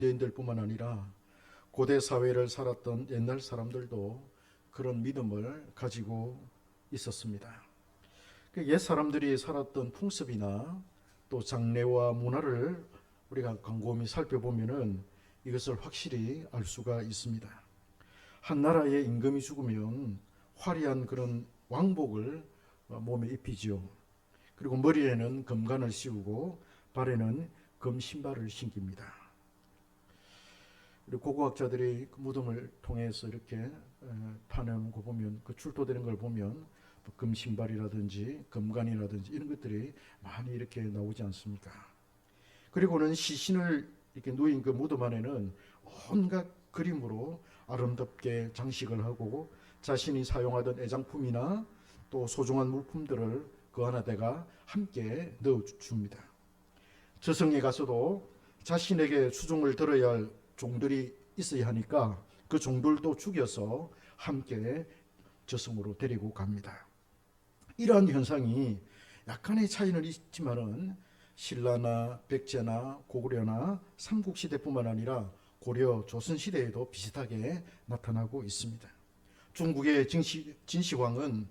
유대인들뿐만 아니라 고대 사회를 살았던 옛날 사람들도 그런 믿음을 가지고 있었습니다. 옛 사람들이 살았던 풍습이나 또 장래와 문화를 우리가 곰곰이 살펴보면은 이것을 확실히 알 수가 있습니다. 한 나라의 임금이 죽으면 화려한 그런 왕복을 몸에 입히죠. 그리고 머리에는 금관을 씌우고 발에는 금 신발을 신깁니다. 그리고 고고학자들이 그 무덤을 통해서 이렇게 파는 거 보면, 그 출토되는 걸 보면 금 신발이라든지 금관이라든지 이런 것들이 많이 이렇게 나오지 않습니까? 그리고는 시신을 이렇게 누인 그 무덤 안에는 온갖 그림으로 아름답게 장식을 하고 자신이 사용하던 애장품이나 또 소중한 물품들을 그 안에다가 함께 넣어줍니다. 저승에 가서도 자신에게 수종을 들어야 할 종들이 있어야 하니까 그 종들도 죽여서 함께 저승으로 데리고 갑니다. 이러한 현상이 약간의 차이는 있지만은 신라나 백제나 고구려나 삼국시대뿐만 아니라 고려 조선시대에도 비슷하게 나타나고 있습니다. 중국의 진시황은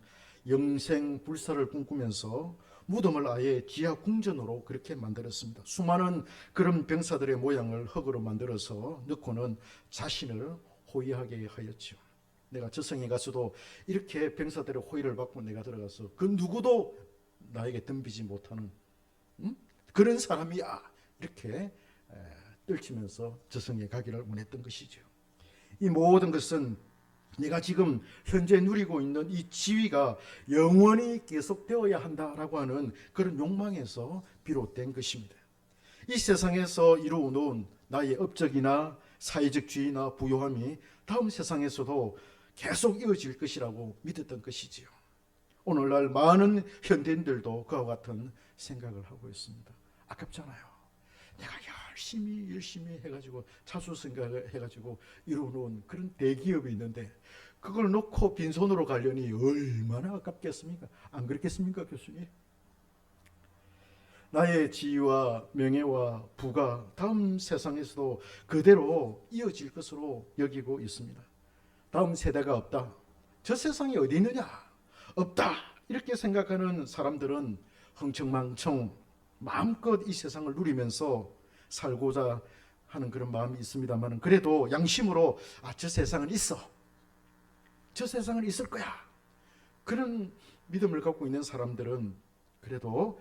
영생불사를 꿈꾸면서 무덤을 아예 지하 궁전으로 그렇게 만들었습니다. 수많은 그런 병사들의 모양을 흙으로 만들어서 넣고는 자신을 호위하게 하였죠. 내가 저승에 가서도 이렇게 병사들의 호위를 받고 내가 들어가서 그 누구도 나에게 덤비지 못하는 그런 사람이야, 이렇게 떨치면서 저승에 가기를 원했던 것이죠. 이 모든 것은 내가 지금 현재 누리고 있는 이 지위가 영원히 계속되어야 한다라고 하는 그런 욕망에서 비롯된 것입니다. 이 세상에서 이루어놓은 나의 업적이나 사회적 지위나 부요함이 다음 세상에서도 계속 이어질 것이라고 믿었던 것이지요. 오늘날 많은 현대인들도 그와 같은 생각을 하고 있습니다. 아깝잖아요. 내가 열심히 해가지고 차수생각을 해가지고 이루어놓은 그런 대기업이 있는데 그걸 놓고 빈손으로 가려니 얼마나 아깝겠습니까? 안 그렇겠습니까, 교수님? 나의 지위와 명예와 부가 다음 세상에서도 그대로 이어질 것으로 여기고 있습니다. 다음 세대가 없다, 저 세상이 어디 있느냐, 없다, 이렇게 생각하는 사람들은 흥청망청 마음껏 이 세상을 누리면서 살고자 하는 그런 마음이 있습니다만, 그래도 양심으로 저 세상은 있어, 저 세상은 있을 거야, 그런 믿음을 갖고 있는 사람들은 그래도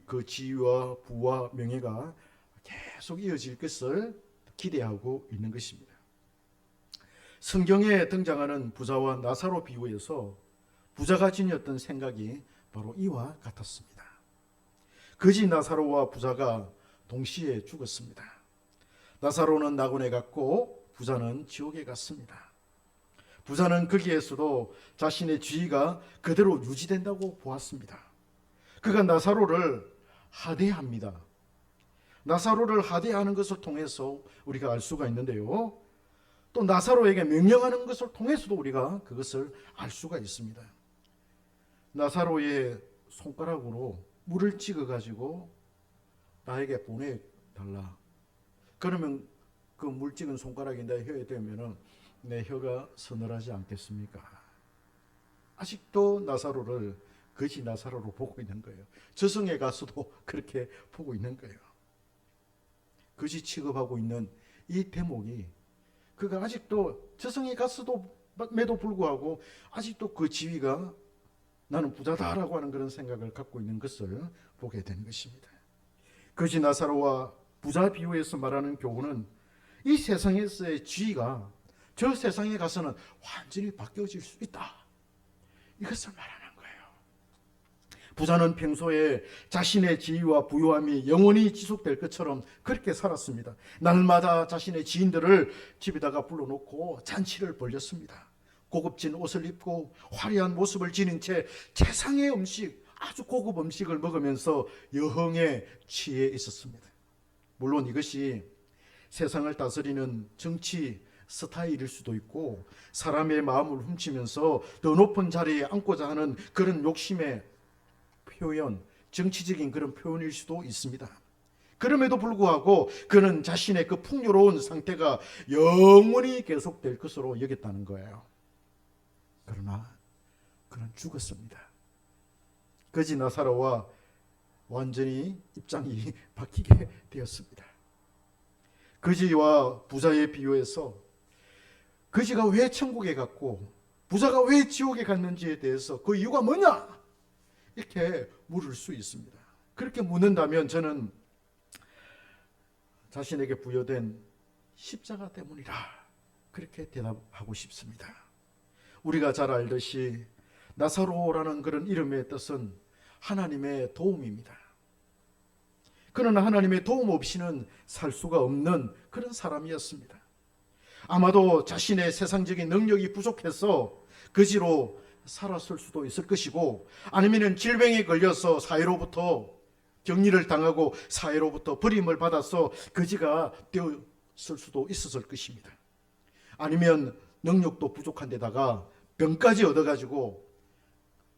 그 지위와 부와 명예가 계속 이어질 것을 기대하고 있는 것입니다. 성경에 등장하는 부자와 나사로 비유에서 부자가 지녔던 생각이 바로 이와 같았습니다. 거지 나사로와 부자가 동시에 죽었습니다. 나사로는 낙원에 갔고 부자는 지옥에 갔습니다. 부자는 거기에서도 자신의 지위가 그대로 유지된다고 보았습니다. 그가 나사로를 하대합니다. 나사로를 하대하는 것을 통해서 우리가 알 수가 있는데요, 또 나사로에게 명령하는 것을 통해서도 우리가 그것을 알 수가 있습니다. 나사로의 손가락으로 물을 찍어가지고 나에게 보내달라. 그러면 그 물 찍은 손가락이 내 혀에 대면 내 혀가 서늘하지 않겠습니까? 아직도 나사로를 거지 나사로로 보고 있는 거예요. 저승에 가서도 그렇게 보고 있는 거예요. 거지 취급하고 있는 이 대목이, 그가 아직도 저승에 갔어도,에도 불구하고 아직도 그 지위가 나는 부자다라고 하는 그런 생각을 갖고 있는 것을 보게 된 것입니다. 거지 나사로와 부자 비유에서 말하는 교훈은 이 세상에서의 지위가 저 세상에 가서는 완전히 바뀌어질 수 있다, 이것을 말하는 거예요. 부자는 평소에 자신의 지위와 부유함이 영원히 지속될 것처럼 그렇게 살았습니다. 날마다 자신의 지인들을 집에다가 불러놓고 잔치를 벌였습니다. 고급진 옷을 입고 화려한 모습을 지닌 채 최상의 음식, 아주 고급 음식을 먹으면서 여흥에 취해 있었습니다. 물론 이것이 세상을 다스리는 정치 스타일일 수도 있고 사람의 마음을 훔치면서 더 높은 자리에 앉고자 하는 그런 욕심의 표현, 정치적인 그런 표현일 수도 있습니다. 그럼에도 불구하고 그는 자신의 그 풍요로운 상태가 영원히 계속될 것으로 여겼다는 거예요. 그러나 그는 죽었습니다. 거지 나사로와 완전히 입장이 바뀌게 되었습니다. 거지와 부자의 비유에서 거지가 왜 천국에 갔고 부자가 왜 지옥에 갔는지에 대해서 그 이유가 뭐냐? 이렇게 물을 수 있습니다. 그렇게 묻는다면 저는 자신에게 부여된 십자가 때문이라 그렇게 대답하고 싶습니다. 우리가 잘 알듯이 나사로라는 그런 이름의 뜻은 하나님의 도움입니다. 그는 하나님의 도움 없이는 살 수가 없는 그런 사람이었습니다. 아마도 자신의 세상적인 능력이 부족해서 거지로 살았을 수도 있을 것이고, 아니면 질병에 걸려서 사회로부터 격리를 당하고 사회로부터 버림을 받아서 거지가 되었을 수도 있었을 것입니다. 아니면 능력도 부족한 데다가 병까지 얻어가지고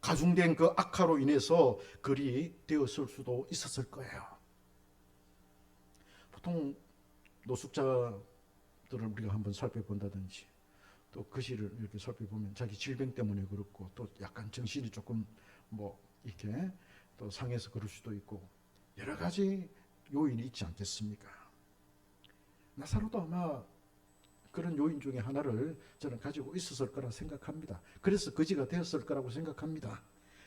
가중된 그 악화로 인해서 거리 되었을 수도 있었을 거예요. 보통 노숙자들을 우리가 한번 살펴본다든지 또 거지를 이렇게 살펴보면 자기 질병 때문에 그렇고 또 약간 정신이 조금 이렇게 또 상해서 그럴 수도 있고 여러 가지 요인이 있지 않겠습니까? 나사로도 아마 그런 요인 중에 하나를 저는 가지고 있었을 거라 생각합니다. 그래서 거지가 되었을 거라고 생각합니다.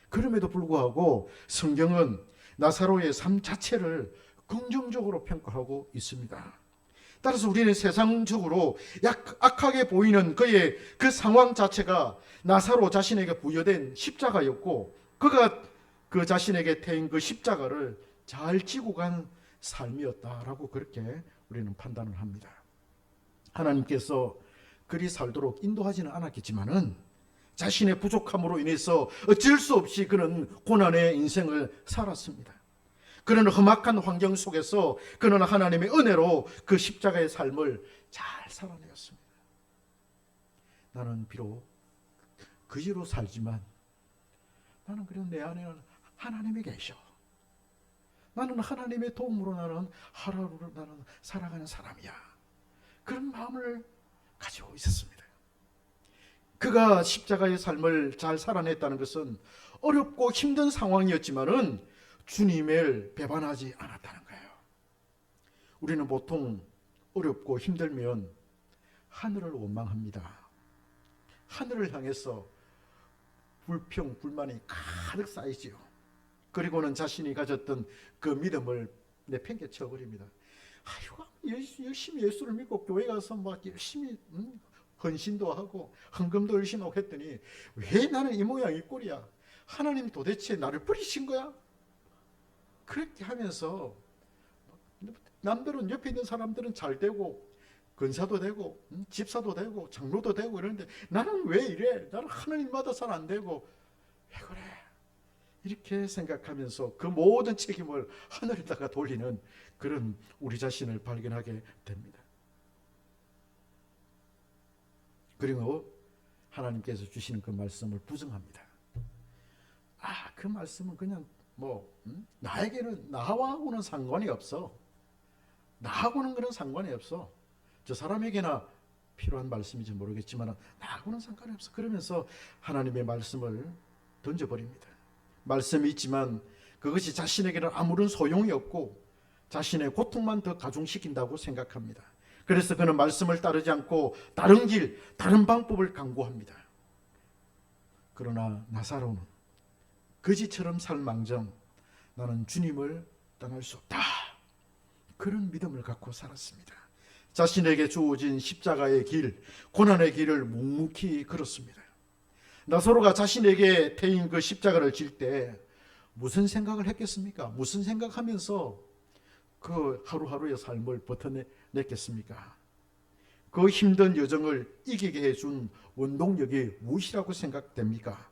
그럼에도 불구하고 성경은 나사로의 삶 자체를 긍정적으로 평가하고 있습니다. 따라서 우리는 세상적으로 악하게 보이는 그의 그 상황 자체가 나사로 자신에게 부여된 십자가였고, 그가 그 자신에게 태인 그 십자가를 잘 지고 간 삶이었다라고 그렇게 우리는 판단을 합니다. 하나님께서 그리 살도록 인도하지는 않았겠지만은 자신의 부족함으로 인해서 어쩔 수 없이 그는 고난의 인생을 살았습니다. 그는 험악한 환경 속에서 그는 하나님의 은혜로 그 십자가의 삶을 잘 살아내었습니다. 나는 비록 거지로 살지만 나는 그래도 내 안에는 하나님이 계셔. 나는 하나님의 도움으로 나는 하루하루를 나는 살아가는 사람이야. 그런 마음을 가지고 있었습니다. 그가 십자가의 삶을 잘 살아냈다는 것은 어렵고 힘든 상황이었지만은 주님을 배반하지 않았다는 거예요. 우리는 보통 어렵고 힘들면 하늘을 원망합니다. 하늘을 향해서 불평, 불만이 가득 쌓이지요. 그리고는 자신이 가졌던 그 믿음을 내팽개쳐 버립니다. 아이고, 열심히 예수를 믿고 교회 가서 막 열심히 헌신도 하고 헌금도 열심히 하고 했더니 왜 나는 이 모양 이 꼴이야? 하나님 도대체 나를 버리신 거야? 그렇게 하면서 남들은 옆에 있는 사람들은 잘 되고 근사도 되고 집사도 되고 장로도 되고 이러는데 나는 왜 이래? 나는 하나님마다 잘 안 되고 왜 그래? 이렇게 생각하면서 그 모든 책임을 하늘에다가 돌리는 그런 우리 자신을 발견하게 됩니다. 그리고 하나님께서 주시는 그 말씀을 부정합니다. 그 말씀은 그냥 나에게는 나하고는 상관이 없어. 나하고는 그런 상관이 없어. 저 사람에게나 필요한 말씀인지 모르겠지만 나하고는 상관이 없어. 그러면서 하나님의 말씀을 던져버립니다. 말씀이 있지만 그것이 자신에게는 아무런 소용이 없고 자신의 고통만 더 가중시킨다고 생각합니다. 그래서 그는 말씀을 따르지 않고 다른 길, 다른 방법을 강구합니다. 그러나 나사로는 거지처럼 살망정 나는 주님을 떠날 수 없다. 그런 믿음을 갖고 살았습니다. 자신에게 주어진 십자가의 길, 고난의 길을 묵묵히 걸었습니다. 나사로가 자신에게 태인 그 십자가를 질 때 무슨 생각을 했겠습니까? 무슨 생각하면서 그 하루하루의 삶을 버텨냈겠습니까? 그 힘든 여정을 이기게 해준 원동력이 무엇이라고 생각됩니까?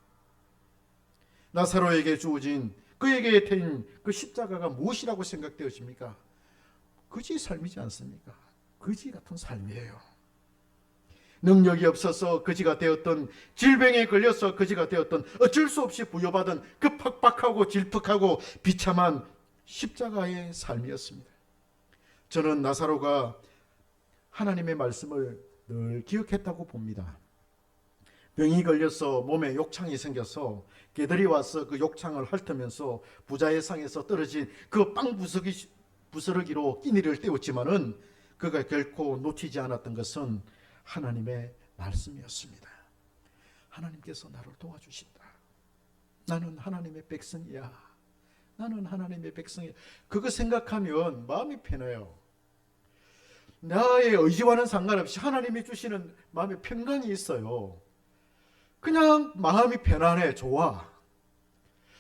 나사로에게 주어진 그에게 태인 그 십자가가 무엇이라고 생각되어집니까? 거지 삶이지 않습니까? 거지 같은 삶이에요. 능력이 없어서 거지가 되었던, 질병에 걸려서 거지가 되었던, 어쩔 수 없이 부여받은 그 팍팍하고 질퍽하고 비참한 십자가의 삶이었습니다. 저는 나사로가 하나님의 말씀을 늘 기억했다고 봅니다. 병이 걸려서 몸에 욕창이 생겨서 개들이 와서 그 욕창을 핥으면서 부자의 상에서 떨어진 그 빵 부스러기로 끼니를 때웠지만은 그가 결코 놓치지 않았던 것은 하나님의 말씀이었습니다. 하나님께서 나를 도와주신다. 나는 하나님의 백성이야. 나는 하나님의 백성이야. 그거 생각하면 마음이 편해요. 나의 의지와는 상관없이 하나님이 주시는 마음의 평강이 있어요. 그냥 마음이 편안해. 좋아.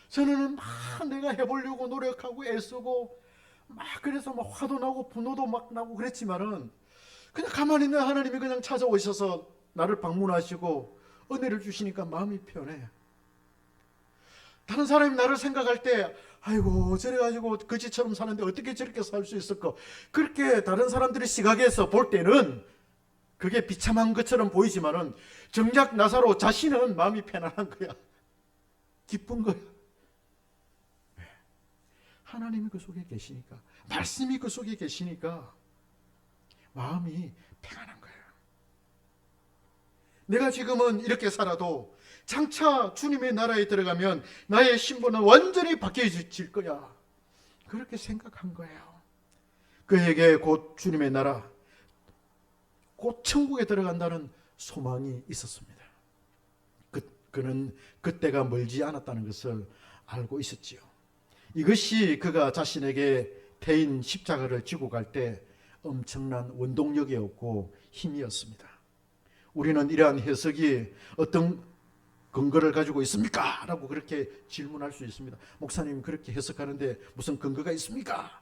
저는 막 내가 해보려고 노력하고 애쓰고 막 그래서 막 화도 나고 분노도 막 나고 그랬지만은 그냥 가만히 있는 하나님이 그냥 찾아오셔서 나를 방문하시고 은혜를 주시니까 마음이 편해. 다른 사람이 나를 생각할 때 아이고 저래가지고 거지처럼 사는데 어떻게 저렇게 살 수 있을까, 그렇게 다른 사람들의 시각에서 볼 때는 그게 비참한 것처럼 보이지만은 정작 나사로 자신은 마음이 편안한 거야. 기쁜 거야. 하나님이 그 속에 계시니까, 말씀이 그 속에 계시니까 마음이 평안한 거예요. 내가 지금은 이렇게 살아도 장차 주님의 나라에 들어가면 나의 신분은 완전히 바뀌어질 거야. 그렇게 생각한 거예요. 그에게 곧 주님의 나라, 곧 천국에 들어간다는 소망이 있었습니다. 그는 그때가 멀지 않았다는 것을 알고 있었지요. 이것이 그가 자신에게 태인 십자가를 지고 갈 때 엄청난 원동력이었고 힘이었습니다. 우리는 이러한 해석이 어떤 근거를 가지고 있습니까? 라고 그렇게 질문할 수 있습니다. 목사님 그렇게 해석하는데 무슨 근거가 있습니까?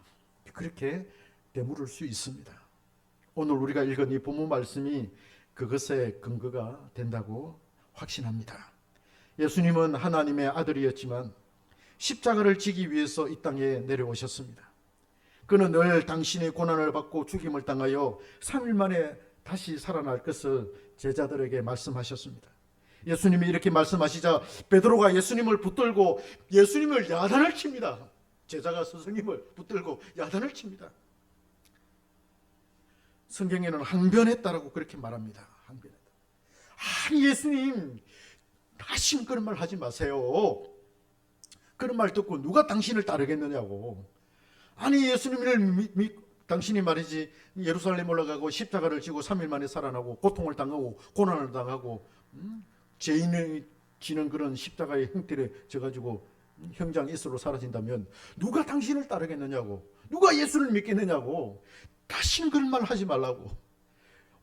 그렇게 되물을 수 있습니다. 오늘 우리가 읽은 이 본문 말씀이 그것의 근거가 된다고 확신합니다. 예수님은 하나님의 아들이었지만 십자가를 지기 위해서 이 땅에 내려오셨습니다. 그는 늘 당신의 고난을 받고 죽임을 당하여 3일 만에 다시 살아날 것을 제자들에게 말씀하셨습니다. 예수님이 이렇게 말씀하시자 베드로가 예수님을 붙들고 예수님을 야단을 칩니다. 제자가 스승님을 붙들고 야단을 칩니다. 성경에는 항변했다라고 그렇게 말합니다. 항변했다. 아니 예수님, 다시는 그런 말 하지 마세요. 그런 말 듣고 누가 당신을 따르겠느냐고. 아니 예수님을 당신이 말이지 예루살렘 올라가고 십자가를 지고 3일 만에 살아나고 고통을 당하고 고난을 당하고 죄인이 지는 그런 십자가의 형태를 져가지고 형장 이슬로 사라진다면 누가 당신을 따르겠느냐고, 누가 예수를 믿겠느냐고. 다시는 그런 말 하지 말라고.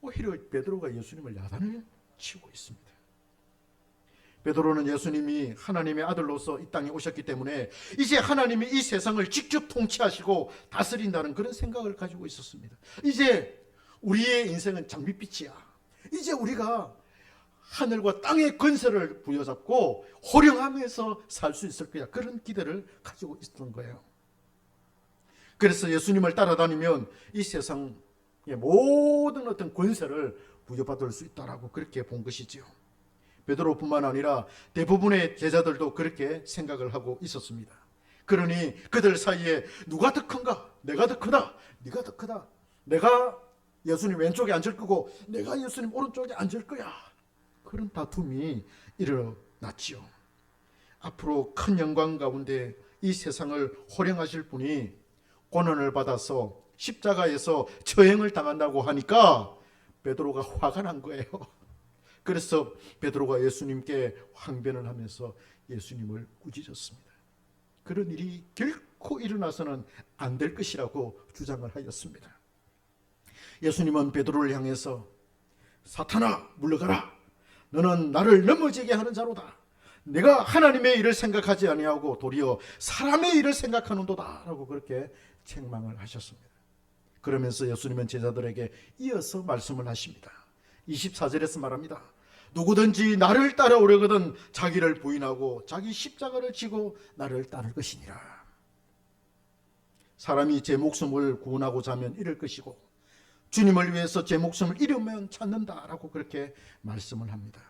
오히려 베드로가 예수님을 야단을 치고 있습니다. 베드로는 예수님이 하나님의 아들로서 이 땅에 오셨기 때문에 이제 하나님이 이 세상을 직접 통치하시고 다스린다는 그런 생각을 가지고 있었습니다. 이제 우리의 인생은 장밋빛이야. 이제 우리가 하늘과 땅의 권세를 부여잡고 호령하면서 살 수 있을 거야. 그런 기대를 가지고 있었던 거예요. 그래서 예수님을 따라다니면 이 세상의 모든 어떤 권세를 부여받을 수 있다라고 그렇게 본 것이지요. 베드로뿐만 아니라 대부분의 제자들도 그렇게 생각을 하고 있었습니다. 그러니 그들 사이에 누가 더 큰가? 내가 더 크다. 네가 더 크다. 내가 예수님 왼쪽에 앉을 거고 내가 예수님 오른쪽에 앉을 거야. 그런 다툼이 일어났지요. 앞으로 큰 영광 가운데 이 세상을 호령하실 분이 고난을 받아서 십자가에서 처형을 당한다고 하니까 베드로가 화가 난 거예요. 그래서 베드로가 예수님께 항변을 하면서 예수님을 꾸짖었습니다. 그런 일이 결코 일어나서는 안 될 것이라고 주장을 하였습니다. 예수님은 베드로를 향해서 사탄아 물러가라. 너는 나를 넘어지게 하는 자로다. 내가 하나님의 일을 생각하지 아니하고 도리어 사람의 일을 생각하는도다 라고 그렇게 책망을 하셨습니다. 그러면서 예수님은 제자들에게 이어서 말씀을 하십니다. 24절에서 말합니다. 누구든지 나를 따라오려거든 자기를 부인하고 자기 십자가를 지고 나를 따를 것이니라. 사람이 제 목숨을 구원하고자 하면 잃을 것이고 주님을 위해서 제 목숨을 잃으면 찾는다라고 그렇게 말씀을 합니다.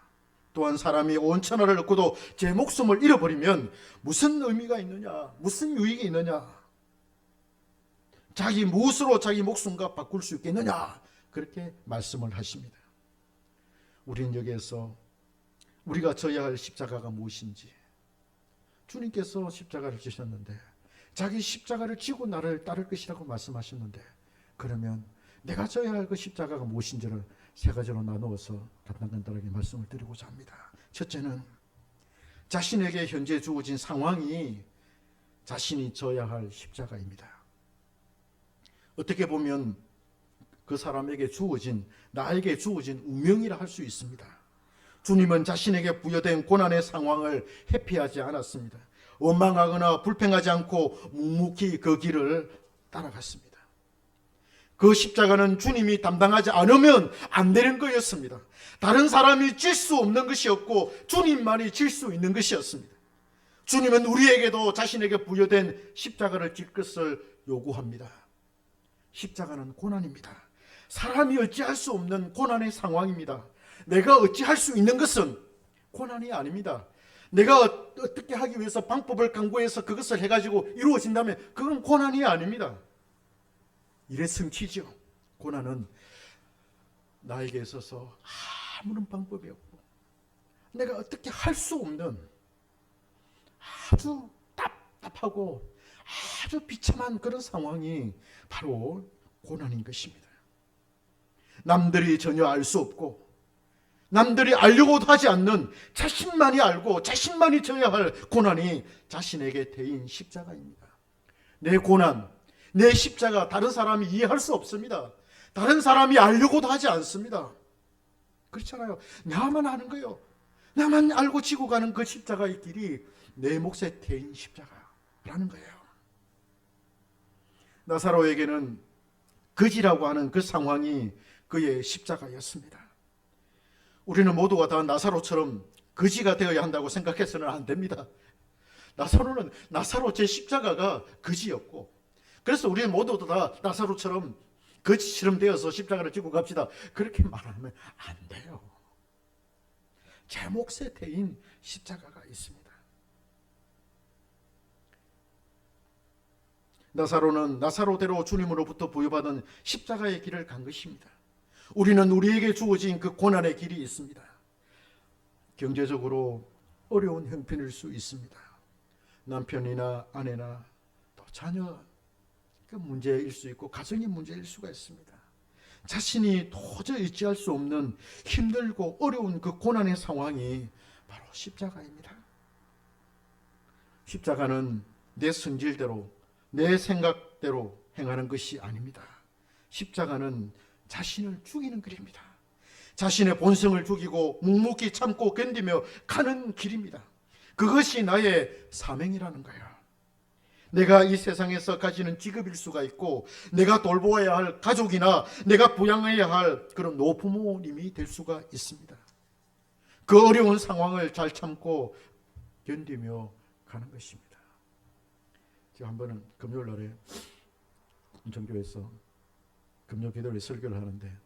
또한 사람이 온 천하를 얻고도 제 목숨을 잃어버리면 무슨 의미가 있느냐, 무슨 유익이 있느냐. 자기 무엇으로 자기 목숨과 바꿀 수 있겠느냐, 그렇게 말씀을 하십니다. 우리는 여기에서 우리가 져야 할 십자가가 무엇인지, 주님께서 십자가를 지셨는데 자기 십자가를 지고 나를 따를 것이라고 말씀하셨는데, 그러면 내가 져야 할 그 십자가가 무엇인지를 세 가지로 나누어서 간단하게 말씀을 드리고자 합니다. 첫째는 자신에게 현재 주어진 상황이 자신이 져야 할 십자가입니다. 어떻게 보면 그 사람에게 주어진, 나에게 주어진 운명이라 할 수 있습니다. 주님은 자신에게 부여된 고난의 상황을 회피하지 않았습니다. 원망하거나 불평하지 않고 묵묵히 그 길을 따라갔습니다. 그 십자가는 주님이 담당하지 않으면 안 되는 거였습니다. 다른 사람이 질 수 없는 것이었고 주님만이 질 수 있는 것이었습니다. 주님은 우리에게도 자신에게 부여된 십자가를 질 것을 요구합니다. 십자가는 고난입니다. 사람이 어찌할 수 없는 고난의 상황입니다. 내가 어찌할 수 있는 것은 고난이 아닙니다. 내가 어떻게 하기 위해서 방법을 강구해서 그것을 해가지고 이루어진다면 그건 고난이 아닙니다. 이래 성취죠. 고난은 나에게 있어서 아무런 방법이 없고 내가 어떻게 할 수 없는 아주 답답하고 아주 비참한 그런 상황이 바로 고난인 것입니다. 남들이 전혀 알 수 없고 남들이 알려고도 하지 않는 자신만이 알고 자신만이 져야 할 고난이 자신에게 대인 십자가입니다. 내 고난, 내 십자가 다른 사람이 이해할 수 없습니다. 다른 사람이 알려고도 하지 않습니다. 그렇잖아요. 나만 아는 거예요. 나만 알고 지고 가는 그 십자가의 길이 내 몫에 대인 십자가라는 거예요. 나사로에게는 거지라고 하는 그 상황이 그의 십자가였습니다. 우리는 모두가 다 나사로처럼 거지가 되어야 한다고 생각해서는 안 됩니다. 나사로 제 십자가가 거지였고, 그래서 우리는 모두 다 나사로처럼 거지처럼 되어서 십자가를 지고 갑시다, 그렇게 말하면 안 돼요. 제 몫에 대인 십자가가 있습니다. 나사로는 나사로대로 주님으로부터 부여받은 십자가의 길을 간 것입니다. 우리는 우리에게 주어진 그 고난의 길이 있습니다. 경제적으로 어려운 형편일 수 있습니다. 남편이나 아내나 또 자녀 그 문제일 수 있고 가정의 문제일 수가 있습니다. 자신이 도저히 어찌할 수 없는 힘들고 어려운 그 고난의 상황이 바로 십자가입니다. 십자가는 내 성질대로 내 생각대로 행하는 것이 아닙니다. 십자가는 자신을 죽이는 길입니다. 자신의 본성을 죽이고 묵묵히 참고 견디며 가는 길입니다. 그것이 나의 사명이라는 거예요. 내가 이 세상에서 가지는 직업일 수가 있고 내가 돌보아야 할 가족이나 내가 부양해야 할 그런 노부모님이 될 수가 있습니다. 그 어려운 상황을 잘 참고 견디며 가는 것입니다. 제가 한 번은 금요일 날에 인천교회에서 금요 기도를 설교를 하는데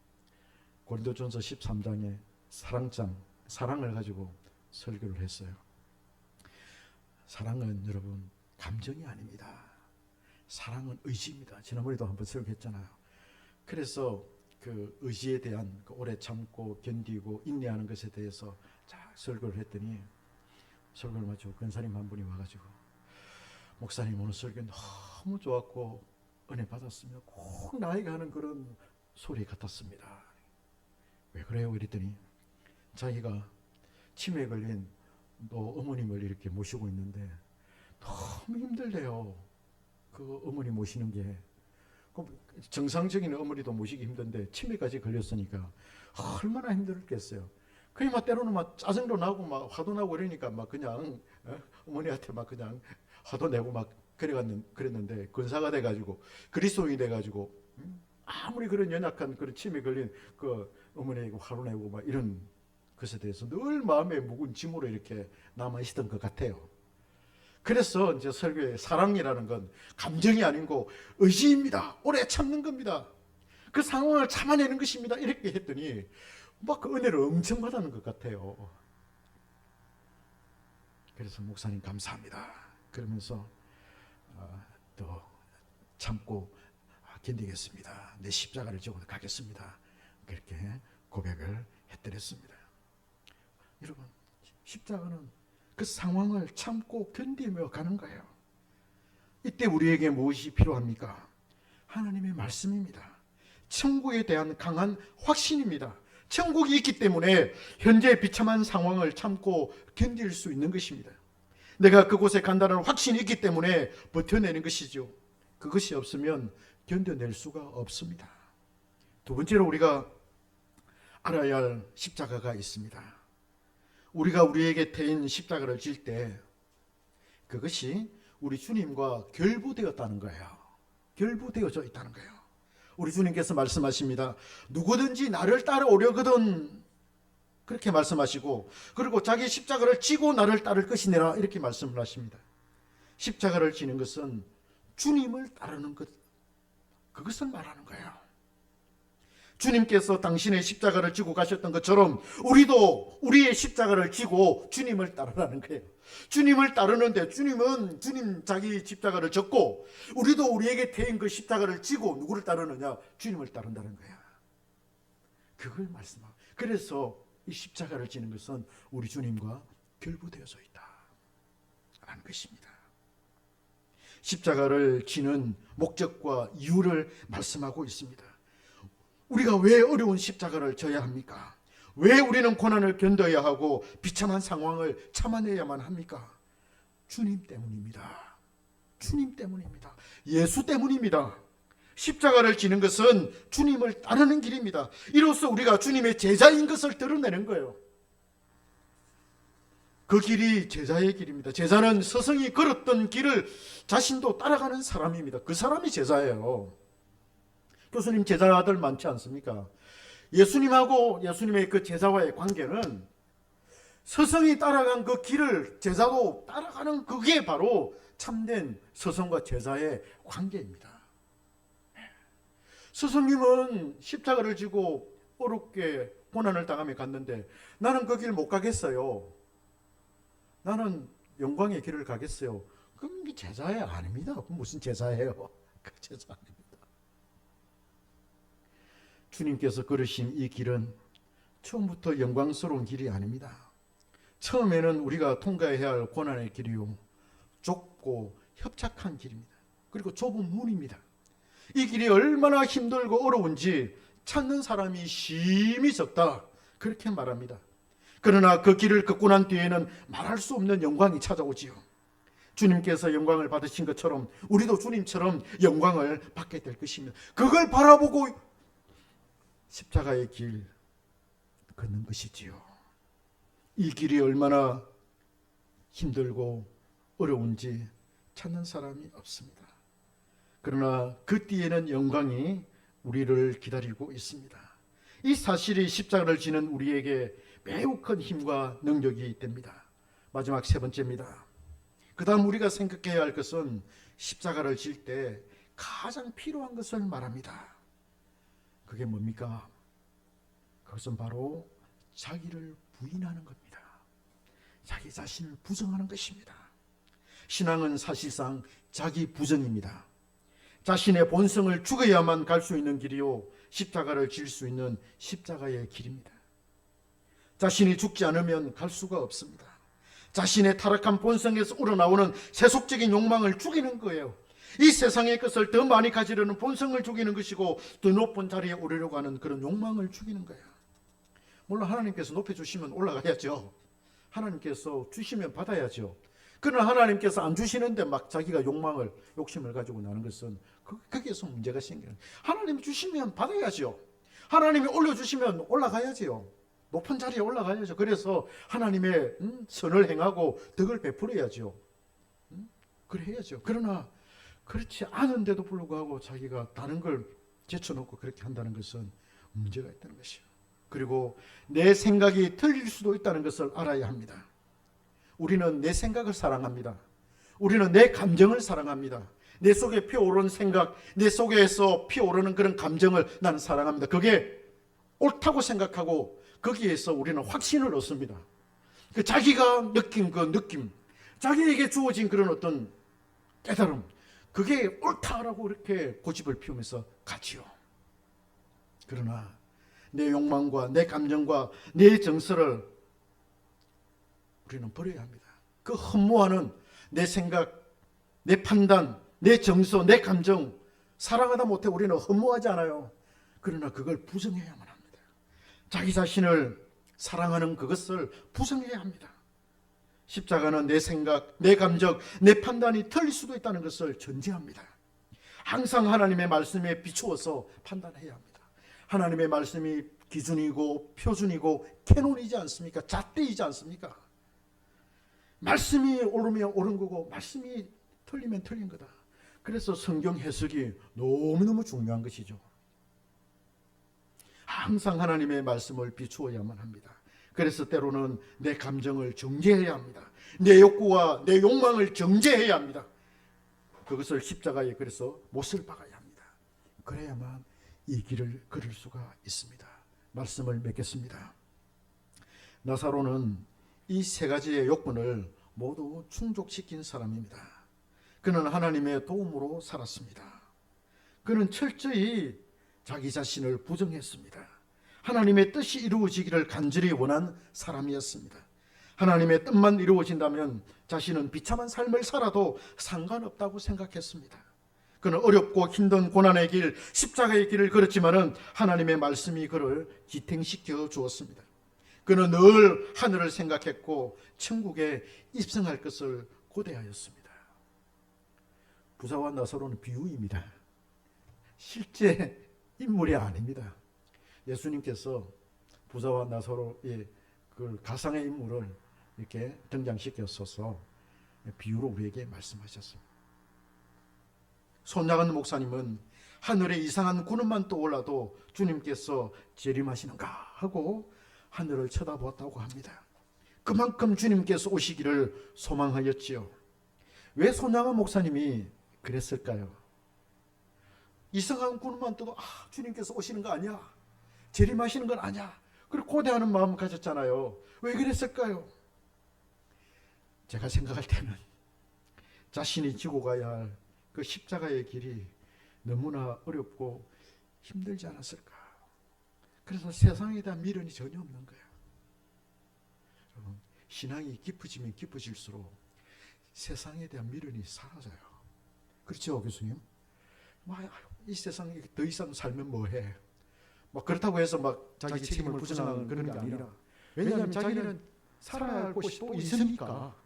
고린도전서 13장의 사랑을 가지고 설교를 했어요. 사랑은 여러분 감정이 아닙니다. 사랑은 의지입니다. 지난번에도 한번 설교했잖아요. 그래서 그 의지에 대한 그 오래 참고 견디고 인내하는 것에 대해서 설교를 했더니 설교를 마치고 권사님 한 분이 와가지고 목사님 오늘 설교 너무 좋았고 은혜 받았으며 꼭 나에게 하는 그런 소리 같았습니다. 왜 그래요? 이랬더니 자기가 치매에 걸린 또 어머님을 이렇게 모시고 있는데 너무 힘들대요. 그 어머니 모시는 게. 정상적인 어머니도 모시기 힘든데 치매까지 걸렸으니까 얼마나 힘들겠어요. 그냥 막 때로는 막 짜증도 나고 막 화도 나고 그러니까 막 그냥 어머니한테 막 그냥 화도 내고 막 그랬는데 권사가 돼가지고 그리스도인이 돼가지고 아무리 그런 연약한 그런 치매 걸린 그 어머니에게 화로 내고 막 이런 것에 대해서 늘 마음에 묵은 짐으로 이렇게 남아 있었던 것 같아요. 그래서 이제 설교에 사랑이라는 건 감정이 아니고 의지입니다. 오래 참는 겁니다. 그 상황을 참아내는 것입니다. 이렇게 했더니 막 그 은혜를 엄청 받았는 것 같아요. 그래서 목사님 감사합니다. 그러면서 또 참고 견디겠습니다. 내 십자가를 지고 가겠습니다. 그렇게 고백을 했더랬습니다. 여러분, 십자가는 그 상황을 참고 견디며 가는 거예요. 이때 우리에게 무엇이 필요합니까? 하나님의 말씀입니다. 천국에 대한 강한 확신입니다. 천국이 있기 때문에 현재 비참한 상황을 참고 견딜 수 있는 것입니다. 내가 그곳에 간다는 확신이 있기 때문에 버텨내는 것이죠. 그것이 없으면 견뎌낼 수가 없습니다. 두 번째로 우리가 알아야 할 십자가가 있습니다. 우리가 우리에게 태인 십자가를 질 때 그것이 우리 주님과 결부되었다는 거예요. 결부되어져 있다는 거예요. 우리 주님께서 말씀하십니다. 누구든지 나를 따라오려거든, 그렇게 말씀하시고, 그리고 자기 십자가를 지고 나를 따를 것이니라, 이렇게 말씀을 하십니다. 십자가를 지는 것은 주님을 따르는 것, 그것을 말하는 거예요. 주님께서 당신의 십자가를 지고 가셨던 것처럼 우리도 우리의 십자가를 지고 주님을 따르라는 거예요. 주님을 따르는데 주님은 주님 자기 십자가를 졌고, 우리도 우리에게 태인 그 십자가를 지고 누구를 따르느냐? 주님을 따른다는 거야. 그걸 말씀하고, 그래서 이 십자가를 지는 것은 우리 주님과 결부되어져 있다라는 것입니다. 십자가를 지는 목적과 이유를 말씀하고 있습니다. 우리가 왜 어려운 십자가를 져야 합니까? 왜 우리는 고난을 견뎌야 하고 비참한 상황을 참아내야만 합니까? 주님 때문입니다. 주님 때문입니다. 예수 때문입니다. 십자가를 지는 것은 주님을 따르는 길입니다. 이로써 우리가 주님의 제자인 것을 드러내는 거예요. 그 길이 제자의 길입니다. 제자는 스승이 걸었던 길을 자신도 따라가는 사람입니다. 그 사람이 제자예요. 교수님 제자들 많지 않습니까? 예수님하고 예수님의 그 제자와의 관계는 스승이 따라간 그 길을 제자도 따라가는, 그게 바로 참된 스승과 제자의 관계입니다. 스승님은 십자가를 지고 어렵게 고난을 당하며 갔는데 나는 그 길 못 가겠어요. 나는 영광의 길을 가겠어요. 그럼 이게 제자예요? 아닙니다. 그럼 무슨 제자예요? 그 제자 아닙니다. 주님께서 걸으신 이 길은 처음부터 영광스러운 길이 아닙니다. 처음에는 우리가 통과해야 할 고난의 길이요, 좁고 협착한 길입니다. 그리고 좁은 문입니다. 이 길이 얼마나 힘들고 어려운지 찾는 사람이 심히 적다, 그렇게 말합니다. 그러나 그 길을 걷고 난 뒤에는 말할 수 없는 영광이 찾아오지요. 주님께서 영광을 받으신 것처럼 우리도 주님처럼 영광을 받게 될 것입니다. 그걸 바라보고 십자가의 길 걷는 것이지요. 이 길이 얼마나 힘들고 어려운지 찾는 사람이 없습니다. 그러나 그 뒤에는 영광이 우리를 기다리고 있습니다. 이 사실이 십자가를 지는 우리에게 매우 큰 힘과 능력이 됩니다. 마지막 세 번째입니다. 그 다음 우리가 생각해야 할 것은 십자가를 질 때 가장 필요한 것을 말합니다. 그게 뭡니까? 그것은 바로 자기를 부인하는 겁니다. 자기 자신을 부정하는 것입니다. 신앙은 사실상 자기 부정입니다. 자신의 본성을 죽여야만 갈 수 있는 길이요, 십자가를 질 수 있는 십자가의 길입니다. 자신이 죽지 않으면 갈 수가 없습니다. 자신의 타락한 본성에서 우러나오는 세속적인 욕망을 죽이는 거예요. 이 세상의 것을 더 많이 가지려는 본성을 죽이는 것이고, 더 높은 자리에 오르려고 하는 그런 욕망을 죽이는 거예요. 물론 하나님께서 높여주시면 올라가야죠. 하나님께서 주시면 받아야죠. 그러나 하나님께서 안 주시는데 막 자기가 욕심을 가지고 나는 것은 거기에서 문제가 생겨요. 하나님이 주시면 받아야죠. 하나님이 올려주시면 올라가야죠. 높은 자리에 올라가야죠. 그래서 하나님의 선을 행하고 덕을 베풀어야죠. 그래야죠. 그러나 그렇지 않은데도 불구하고 자기가 다른 걸 제쳐놓고 그렇게 한다는 것은 문제가 있다는 것이에요. 그리고 내 생각이 틀릴 수도 있다는 것을 알아야 합니다. 우리는 내 생각을 사랑합니다. 우리는 내 감정을 사랑합니다. 내 속에 피어오르는 생각, 내 속에서 피어오르는 그런 감정을 나는 사랑합니다. 그게 옳다고 생각하고 거기에서 우리는 확신을 얻습니다. 그 자기가 느낀 그 느낌, 자기에게 주어진 그런 어떤 깨달음, 그게 옳다라고 이렇게 고집을 피우면서 가지요. 그러나 내 욕망과 내 감정과 내 정서를 우리는 버려야 합니다. 그 허무하는 내 생각, 내 판단, 내 정서, 내 감정, 사랑하다 못해 우리는 허무하지 않아요. 그러나 그걸 부정해야만 합니다. 자기 자신을 사랑하는 그것을 부정해야 합니다. 십자가는 내 생각, 내 감정, 내 판단이 틀릴 수도 있다는 것을 전제합니다. 항상 하나님의 말씀에 비추어서 판단해야 합니다. 하나님의 말씀이 기준이고 표준이고 캐논이지 않습니까? 잣대이지 않습니까? 말씀이 옳으면 옳은 거고 말씀이 틀리면 틀린 거다. 그래서 성경 해석이 너무너무 중요한 것이죠. 항상 하나님의 말씀을 비추어야만 합니다. 그래서 때로는 내 감정을 정죄해야 합니다. 내 욕구와 내 욕망을 정죄해야 합니다. 그것을 십자가에 그래서 못을 박아야 합니다. 그래야만 이 길을 걸을 수가 있습니다. 말씀을 맺겠습니다. 나사로는 이 세 가지의 요건을 모두 충족시킨 사람입니다. 그는 하나님의 도움으로 살았습니다. 그는 철저히 자기 자신을 부정했습니다. 하나님의 뜻이 이루어지기를 간절히 원한 사람이었습니다. 하나님의 뜻만 이루어진다면 자신은 비참한 삶을 살아도 상관없다고 생각했습니다. 그는 어렵고 힘든 고난의 길, 십자가의 길을 걸었지만은 하나님의 말씀이 그를 지탱시켜 주었습니다. 그는 늘 하늘을 생각했고 천국에 입성할 것을 고대하였습니다. 부자와 나사로는 비유입니다. 실제 인물이 아닙니다. 예수님께서 부자와 나사로의 그 가상의 인물을 이렇게 등장시켰어서 비유로 우리에게 말씀하셨습니다. 손양은 목사님은 하늘에 이상한 구름만 떠올라도 주님께서 재림하시는가 하고 하늘을 쳐다보았다고 합니다. 그만큼 주님께서 오시기를 소망하였지요. 왜 손양은 목사님이 그랬을까요? 이상한 구름만 떠도 주님께서 오시는 거 아니야? 재림하시는 건 아니야? 그리고 고대하는 마음을 가졌잖아요. 왜 그랬을까요? 제가 생각할 때는 자신이 지고 가야 할 그 십자가의 길이 너무나 어렵고 힘들지 않았을까? 그래서 세상에 대한 미련이 전혀 없는 거예요. 신앙이 깊어지면 깊어질수록 세상에 대한 미련이 사라져요. 그렇죠, 교수님? 이 세상에 더 이상 살면 뭐해? 그렇다고 해서 자기 책임을 부정하는 그런 게 아니라, 왜냐하면 자기는 살아야 할 곳이 또 있으니까,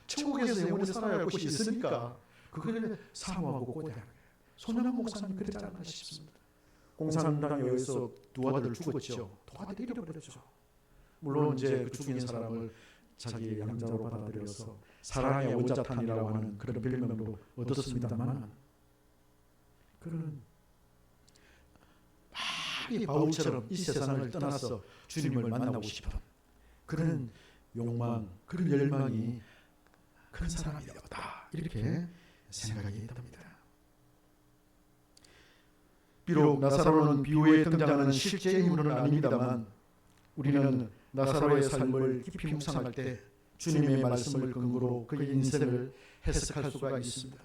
천국에서 영원히 살아야 할 곳이 있으니까 그걸 사모하고 고대하는 거예요. 손양은 목사님 그랬지 않나 싶습니다. 공산당에 의해서 두 아들 죽었죠. 두 아들 잃어버렸죠. 물론 이제 그 죽인 사람을 자기 양자로 받아들여서 사랑의 원자탄이라고 하는 그런 별명도 얻었습니다만, 그는 많이 바울처럼 이 세상을 떠나서 주님을 만나고 싶은 그런 욕망, 그런 열망이 큰 사람이 되었다, 이렇게 생각이 됩니다. 비록 나사로는 비유에 등장하는 실제 인물은 아닙니다만, 우리는 나사로의 삶을 깊이 묵상할 때 주님의 말씀을 근거로 그의 인생을 해석할 수가 있습니다.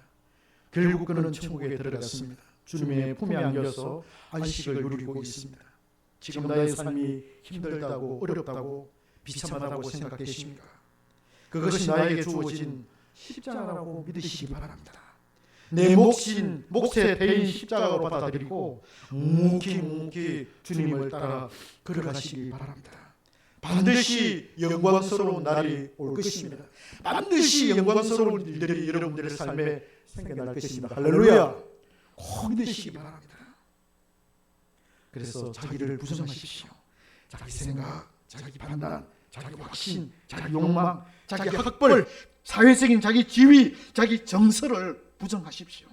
결국 그는 천국에 들어갔습니다. 주님의 품에 안겨서 안식을 누리고 있습니다. 지금 나의 삶이 힘들다고 어렵다고 비참하다고 생각되십니까? 그것이 나에게 주어진 십자가라고 믿으시기 바랍니다. 내 몫의 대인 십자가로 받아들이고 묵묵히 주님을 따라 걸어가시기 바랍니다. 반드시 영광스러운 날이 올 것입니다. 반드시 영광스러운 일들이 여러분들의 삶에 생겨날 것입니다. 할렐루야! 꼭 믿으시기 바랍니다. 그래서 자기를 부정하십시오. 자기 생각, 자기 판단, 자기 확신, 자기 욕망, 자기 학벌, 사회적인 자기 지위, 자기 정서를 부정하십시오.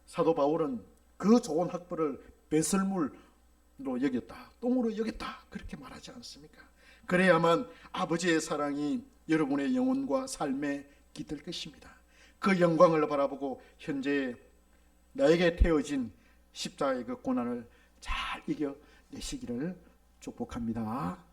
사도 바울은 그 좋은 학벌을 배설물로 여겼다, 똥으로 여겼다, 그렇게 말하지 않습니까? 그래야만 아버지의 사랑이 여러분의 영혼과 삶에 깃들 것입니다. 그 영광을 바라보고 현재 나에게 태워진 십자가의 그 고난을 잘 이겨내시기를 축복합니다.